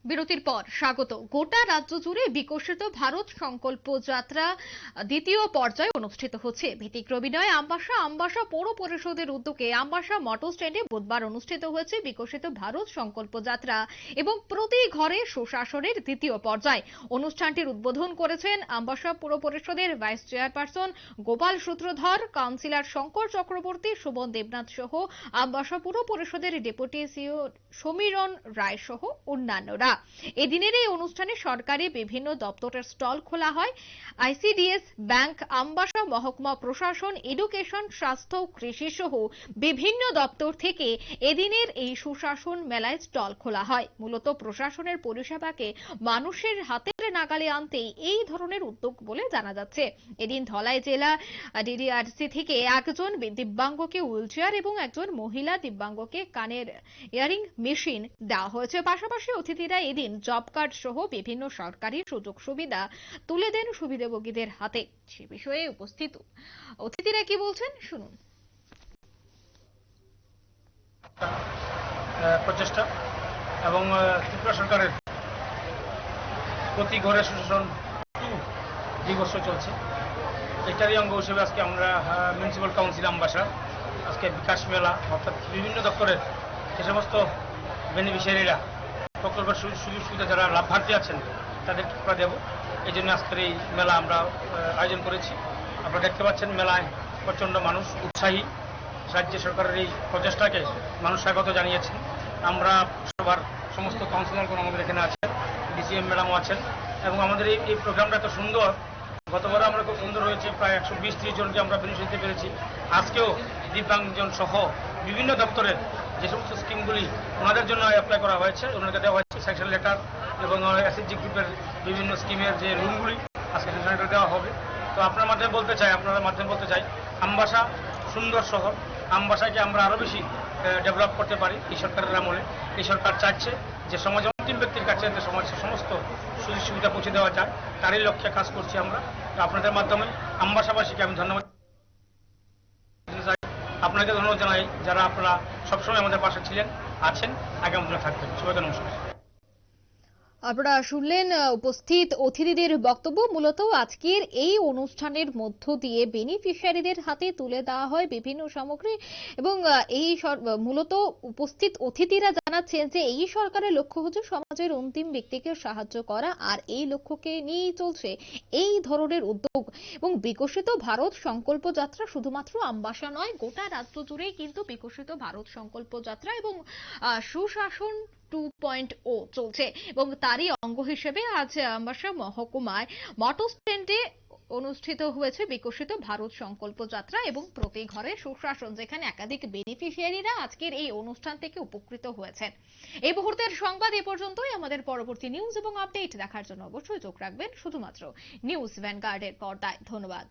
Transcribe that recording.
বিরতির পর স্বাগত। গোটা রাজ্য জুড়ে বিকশিত ভারত সংকল্প যাত্রা দ্বিতীয় পর্যায়ে অনুষ্ঠিত হচ্ছে। ব্যতিক্রমী নয়, আমবাসা পৌর পরিষদের উদ্যোগে আমবাসা মোটর স্ট্যান্ডে বুধবার অনুষ্ঠিত হয়েছে বিকশিত ভারত সংকল্প যাত্রা এবং প্রতি ঘরে সুশাসনের দ্বিতীয় পর্যায়। অনুষ্ঠানটির উদ্বোধন করেছেন আমবাসা পৌর পরিষদের ভাইস চেয়ারপারসন গোপাল সূত্রধর, কাউন্সিলর শঙ্কর চক্রবর্তী, শোভন দেবনাথ সহ আমবাসা পৌর পরিষদের ডেপুটি সিইও সমীরণ রায় সহ অন্যান্যরা। এদিনের এই অনুষ্ঠানে সরকারি বিভিন্ন দপ্তরের স্টল খোলা হয়। আইসিডিএস ব্যাংক, আমবাসা মহকুমা প্রশাসন, এডুকেশন, স্বাস্থ্য, কৃষি সহ বিভিন্ন দপ্তর থেকে এদিনের এই সুশাসন মেলায় স্টল খোলা হয়। মূলত প্রশাসনের পরিষেবাকে মানুষের হাতের নাগালে আনতেই এই ধরনের উদ্যোগ বলে জানা যাচ্ছে। এদিন ধলাই জেলা ডিডিআরসি থেকে একজন দিব্যাঙ্গকে হুইলচেয়ার এবং একজন মহিলা দিব্যাঙ্গকে কানের ইয়ারিং মেশিন দেওয়া হয়েছে। পাশাপাশি অতিথিরা এদিন জব কার্ড সহ বিভিন্ন সরকারি সুযোগ সুবিধা তুলে দেন সুবিধাভোগীদের হাতে। সে বিষয়ে উপস্থিত অতিথিরা কি বলছেন শুনুন। প্রচেষ্টা এবং ত্রিপুরা সরকারের প্রতি ঘরে সুশাসন 2 বছর চলছে। এটারই অঙ্গ হিসেবে আজকে আমরা মিউনিসিপ্যাল কাউন্সিল আমবাসা আজকে বিকাশ মেলা অর্থাৎ বিভিন্ন দপ্তরের যে সমস্ত বেনিফিশিয়ারিরা প্রকল্পের সুযোগ সুবিধা যারা লাভার্থী আছেন তাদেরকে আমরা দেবো। এই জন্য আজকের এই মেলা আমরা আয়োজন করেছি। আপনারা দেখতে পাচ্ছেন মেলায় প্রচণ্ড মানুষ উৎসাহী। রাজ্য সরকারের এই প্রচেষ্টাকে মানুষ স্বাগত জানিয়েছেন। আমরা সবার সমস্ত কাউন্সিলরগণ আমাদের এখানে আছেন, ডিসিএম ম্যাডামও আছেন এবং আমাদের এই প্রোগ্রামটা এত সুন্দর। গতবার আমরা খুব সুন্দর হয়েছে, প্রায় 120-30 জনকে আমরা বেনিফিট দিতে পেরেছি। আজকেও দিব্যাঙ্গজন সহ বিভিন্ন দপ্তরের যে সমস্ত স্কিমগুলি ওনাদের জন্য অ্যাপ্লাই করা হয়েছে, ওনাকে দেওয়া হয়েছে স্যাংশন লেটার এবং এসএসজি গ্রুপের বিভিন্ন স্কিমের যে রুমগুলি আজকে স্যাংশন লেটার দেওয়া হবে। তো আপনার মাধ্যমে বলতে চাই আমবাসা সুন্দর শহর। আমবাসাকে আমরা আরও বেশি ডেভেলপ করতে পারি এই সরকারের আমলে। এই সরকার চাইছে যে সমাজের অন্তিম ব্যক্তির কাছে যে সমাজের সমস্ত সুযোগ সুবিধা পৌঁছে দেওয়া যায়, তারই লক্ষ্যে কাজ করছি আমরা। তো আপনাদের মাধ্যমে আমবাসাবাসীকে আমি ধন্যবাদ আপনাকে ধন্যবাদ জানাই, যারা আপনারা সবসময় আমাদের পাশে ছিলেন, আছেন, আগামী দিনে থাকবেন। সবাইকে নমস্কার। আপনারা শুনলেন উপস্থিত অতিথিদের বক্তব্য। মূলত আজকের এই অনুষ্ঠানের মধ্য দিয়ে বেনিফিশিয়ারিদের হাতে তুলে দেওয়া হয় বিভিন্ন সামগ্রী এবং এই মূলত উপস্থিত অতিথিরা জানাচ্ছেন যে এই সরকারের লক্ষ্য হচ্ছে সমাজের অন্তিম ব্যক্তিকে সাহায্য করা, আর এই লক্ষ্যকে নিয়েই চলছে এই ধরনের উদ্যোগ। এবং বিকশিত ভারত সংকল্প যাত্রা শুধুমাত্র আমবাসা নয়, গোটা রাজ্য জুড়েই কিন্তু বিকশিত ভারত সংকল্প যাত্রা এবং সুশাসন 2.0 চলছে এবং তারই অঙ্গ হিসেবে আজ আমবাসা মহকুমায় মোটর স্ট্যান্ডে অনুষ্ঠিত হয়েছে বিকশিত ভারত সংকল্প যাত্রা এবং প্রতি ঘরে সুশাসন, যেখানে একাধিক বেনিফিশিয়ারিরা আজকের এই অনুষ্ঠান থেকে উপকৃত হয়েছেন। এই মুহূর্তের সংবাদ এ পর্যন্তই। আমাদের পরবর্তী নিউজ এবং আপডেট দেখার জন্য অবশ্যই চোখ রাখবেন শুধুমাত্র নিউজ ভ্যানগার্ডের পর্দায়। ধন্যবাদ।